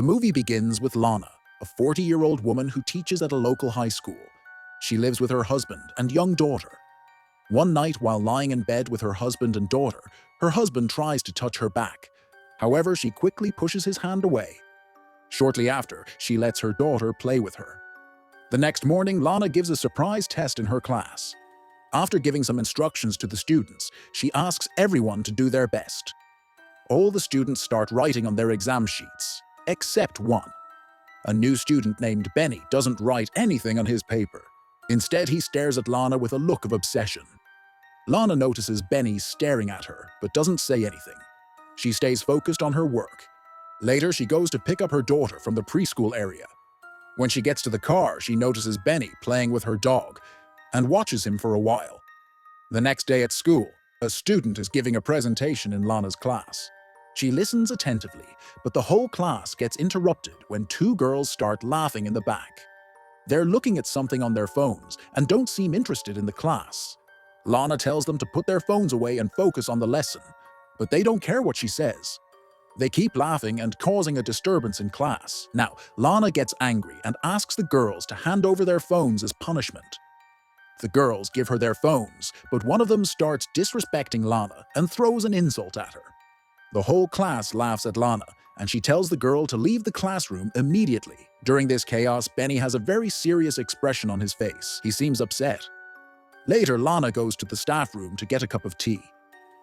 The movie begins with Lana, a 40-year-old woman who teaches at a local high school. She lives with her husband and young daughter. One night, while lying in bed with her husband and daughter, her husband tries to touch her back. However, she quickly pushes his hand away. Shortly after, she lets her daughter play with her. The next morning, Lana gives a surprise test in her class. After giving some instructions to the students, she asks everyone to do their best. All the students start writing on their exam sheets, except one. A new student named Benny doesn't write anything on his paper. Instead, he stares at Lana with a look of obsession. Lana notices Benny staring at her, but doesn't say anything. She stays focused on her work. Later, she goes to pick up her daughter from the preschool area. When she gets to the car, she notices Benny playing with her dog and watches him for a while. The next day at school, a student is giving a presentation in Lana's class. She listens attentively, but the whole class gets interrupted when two girls start laughing in the back. They're looking at something on their phones and don't seem interested in the class. Lana tells them to put their phones away and focus on the lesson, but they don't care what she says. They keep laughing and causing a disturbance in class. Now, Lana gets angry and asks the girls to hand over their phones as punishment. The girls give her their phones, but one of them starts disrespecting Lana and throws an insult at her. The whole class laughs at Lana, and she tells the girl to leave the classroom immediately. During this chaos, Benny has a very serious expression on his face. He seems upset. Later, Lana goes to the staff room to get a cup of tea.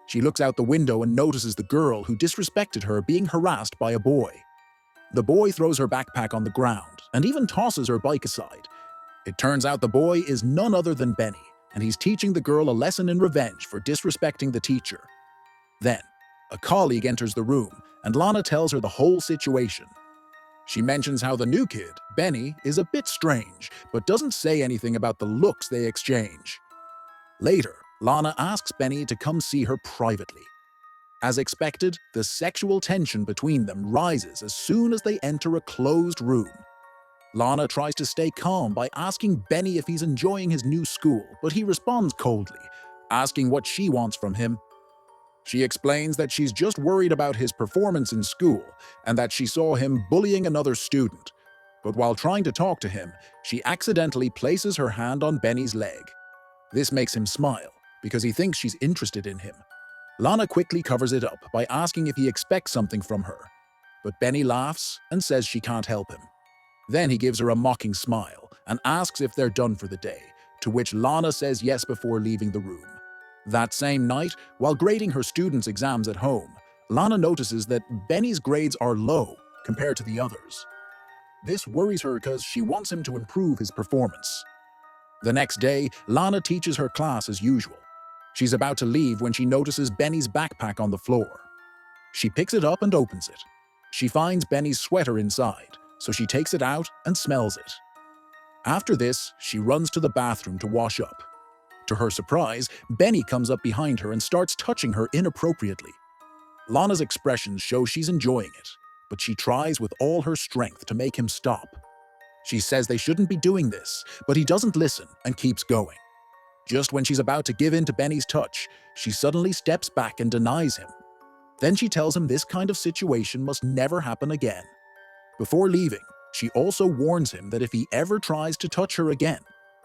She looks out the window and notices the girl who disrespected her being harassed by a boy. The boy throws her backpack on the ground and even tosses her bike aside. It turns out the boy is none other than Benny, and he's teaching the girl a lesson in revenge for disrespecting the teacher. Then, a colleague enters the room, and Lana tells her the whole situation. She mentions how the new kid, Benny, is a bit strange, but doesn't say anything about the looks they exchange. Later, Lana asks Benny to come see her privately. As expected, the sexual tension between them rises as soon as they enter a closed room. Lana tries to stay calm by asking Benny if he's enjoying his new school, but he responds coldly, asking what she wants from him. She explains that she's just worried about his performance in school and that she saw him bullying another student. But while trying to talk to him, she accidentally places her hand on Benny's leg. This makes him smile, because he thinks she's interested in him. Lana quickly covers it up by asking if he expects something from her, but Benny laughs and says she can't help him. Then he gives her a mocking smile and asks if they're done for the day, to which Lana says yes before leaving the room. That same night, while grading her students' exams at home, Lana notices that Benny's grades are low compared to the others. This worries her because she wants him to improve his performance. The next day, Lana teaches her class as usual. She's about to leave when she notices Benny's backpack on the floor. She picks it up and opens it. She finds Benny's sweater inside, so she takes it out and smells it. After this, she runs to the bathroom to wash up. To her surprise, Benny comes up behind her and starts touching her inappropriately. Lana's expressions show she's enjoying it, but she tries with all her strength to make him stop. She says they shouldn't be doing this, but he doesn't listen and keeps going. Just when she's about to give in to Benny's touch, she suddenly steps back and denies him. Then she tells him this kind of situation must never happen again. Before leaving, she also warns him that if he ever tries to touch her again,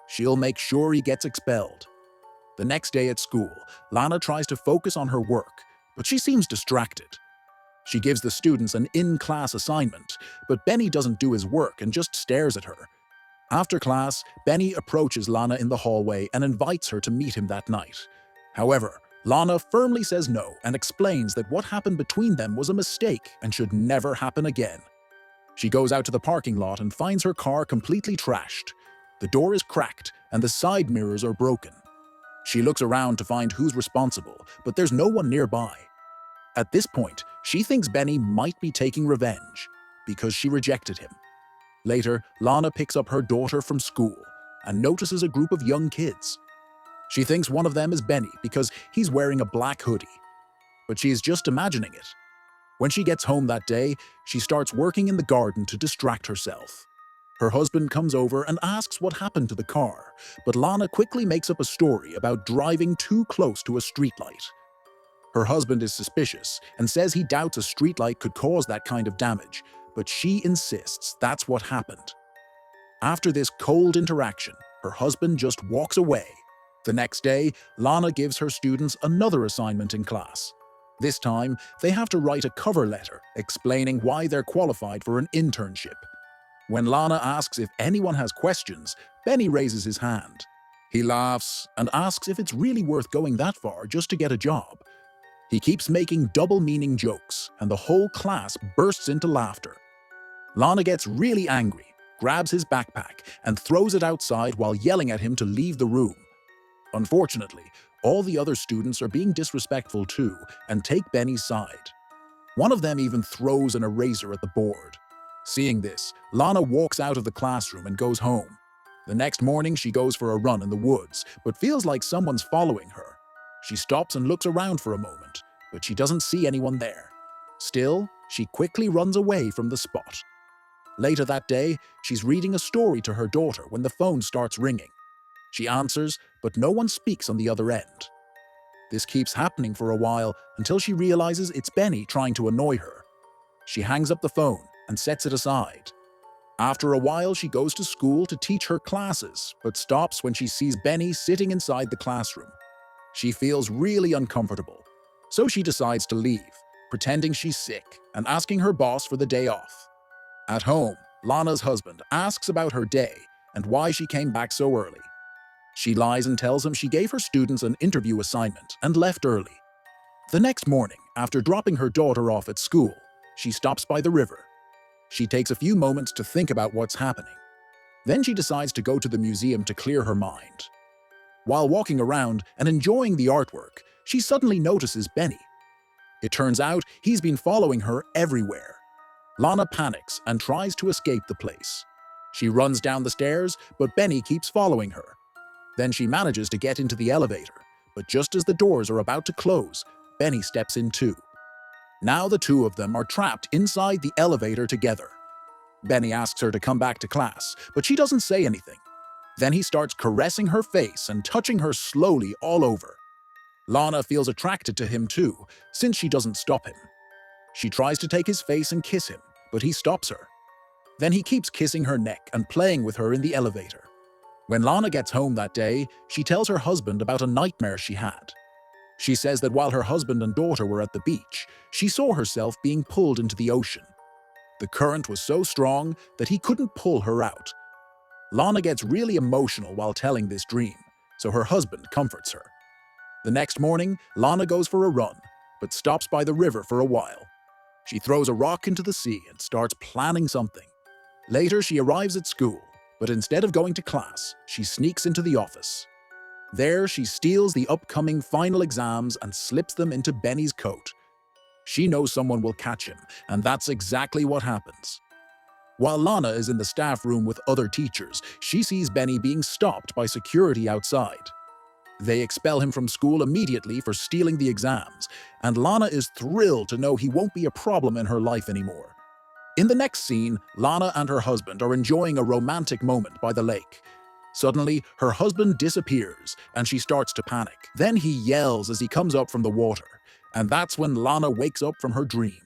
she'll make sure he gets expelled. The next day at school, Lana tries to focus on her work, but she seems distracted. She gives the students an in-class assignment, but Benny doesn't do his work and just stares at her. After class, Benny approaches Lana in the hallway and invites her to meet him that night. However, Lana firmly says no and explains that what happened between them was a mistake and should never happen again. She goes out to the parking lot and finds her car completely trashed. The door is cracked and the side mirrors are broken. She looks around to find who's responsible, but there's no one nearby. At this point, she thinks Benny might be taking revenge because she rejected him. Later, Lana picks up her daughter from school and notices a group of young kids. She thinks one of them is Benny because he's wearing a black hoodie, but she is just imagining it. When she gets home that day, she starts working in the garden to distract herself. Her husband comes over and asks what happened to the car, but Lana quickly makes up a story about driving too close to a streetlight. Her husband is suspicious and says he doubts a streetlight could cause that kind of damage, but she insists that's what happened. After this cold interaction, her husband just walks away. The next day, Lana gives her students another assignment in class. This time, they have to write a cover letter explaining why they're qualified for an internship. When Lana asks if anyone has questions, Benny raises his hand. He laughs and asks if it's really worth going that far just to get a job. He keeps making double-meaning jokes, and the whole class bursts into laughter. Lana gets really angry, grabs his backpack, and throws it outside while yelling at him to leave the room. Unfortunately, all the other students are being disrespectful too and take Benny's side. One of them even throws an eraser at the board. Seeing this, Lana walks out of the classroom and goes home. The next morning, she goes for a run in the woods, but feels like someone's following her. She stops and looks around for a moment, but she doesn't see anyone there. Still, she quickly runs away from the spot. Later that day, she's reading a story to her daughter when the phone starts ringing. She answers, but no one speaks on the other end. This keeps happening for a while until she realizes it's Benny trying to annoy her. She hangs up the phone and sets it aside. After a while, she goes to school to teach her classes, but stops when she sees Benny sitting inside the classroom. She feels really uncomfortable, so she decides to leave, pretending she's sick and asking her boss for the day off. At home, Lana's husband asks about her day and why she came back so early. She lies and tells him she gave her students an interview assignment and left early. The next morning, after dropping her daughter off at school, she stops by the river. She takes a few moments to think about what's happening. Then she decides to go to the museum to clear her mind. While walking around and enjoying the artwork, she suddenly notices Benny. It turns out he's been following her everywhere. Lana panics and tries to escape the place. She runs down the stairs, but Benny keeps following her. Then she manages to get into the elevator, but just as the doors are about to close, Benny steps in too. Now the two of them are trapped inside the elevator together. Benny asks her to come back to class, but she doesn't say anything. Then he starts caressing her face and touching her slowly all over. Lana feels attracted to him too, since she doesn't stop him. She tries to take his face and kiss him, but he stops her. Then he keeps kissing her neck and playing with her in the elevator. When Lana gets home that day, she tells her husband about a nightmare she had. She says that while her husband and daughter were at the beach, she saw herself being pulled into the ocean. The current was so strong that he couldn't pull her out. Lana gets really emotional while telling this dream, so her husband comforts her. The next morning, Lana goes for a run, but stops by the river for a while. She throws a rock into the sea and starts planning something. Later, she arrives at school, but instead of going to class, she sneaks into the office. There, she steals the upcoming final exams and slips them into Benny's coat. She knows someone will catch him, and that's exactly what happens. While Lana is in the staff room with other teachers, she sees Benny being stopped by security outside. They expel him from school immediately for stealing the exams, and Lana is thrilled to know he won't be a problem in her life anymore. In the next scene, Lana and her husband are enjoying a romantic moment by the lake. Suddenly, her husband disappears, and she starts to panic. Then he yells as he comes up from the water, and that's when Lana wakes up from her dream.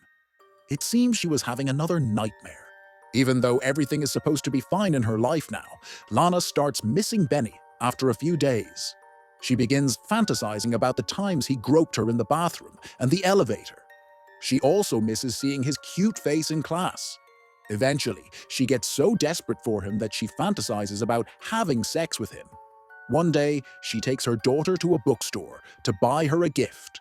It seems she was having another nightmare. Even though everything is supposed to be fine in her life now, Lana starts missing Benny after a few days. She begins fantasizing about the times he groped her in the bathroom and the elevator. She also misses seeing his cute face in class. Eventually, she gets so desperate for him that she fantasizes about having sex with him. One day, she takes her daughter to a bookstore to buy her a gift.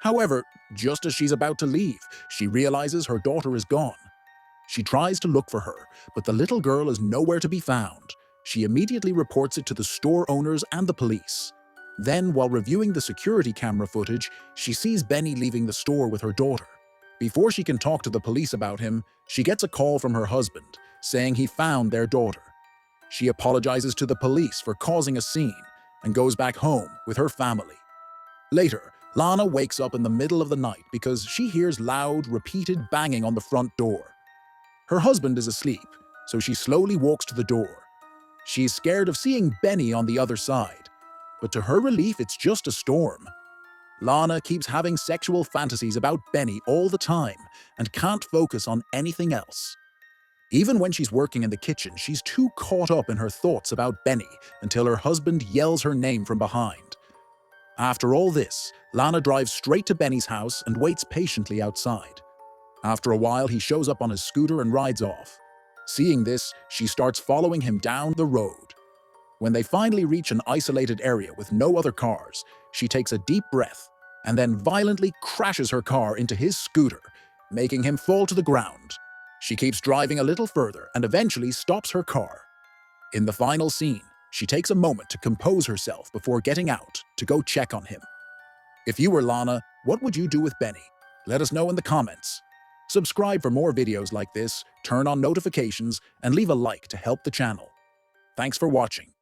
However, just as she's about to leave, she realizes her daughter is gone. She tries to look for her, but the little girl is nowhere to be found. She immediately reports it to the store owners and the police. Then, while reviewing the security camera footage, she sees Benny leaving the store with her daughter. Before she can talk to the police about him, she gets a call from her husband, saying he found their daughter. She apologizes to the police for causing a scene and goes back home with her family. Later, Lana wakes up in the middle of the night because she hears loud, repeated banging on the front door. Her husband is asleep, so she slowly walks to the door. She's scared of seeing Benny on the other side, but to her relief, it's just a storm. Lana keeps having sexual fantasies about Benny all the time and can't focus on anything else. Even when she's working in the kitchen, she's too caught up in her thoughts about Benny until her husband yells her name from behind. After all this, Lana drives straight to Benny's house and waits patiently outside. After a while, he shows up on his scooter and rides off. Seeing this, she starts following him down the road. When they finally reach an isolated area with no other cars, she takes a deep breath and then violently crashes her car into his scooter, making him fall to the ground. She keeps driving a little further and eventually stops her car. In the final scene, she takes a moment to compose herself before getting out to go check on him. If you were Lana, what would you do with Benny? Let us know in the comments. Subscribe for more videos like this, turn on notifications, and leave a like to help the channel. Thanks for watching.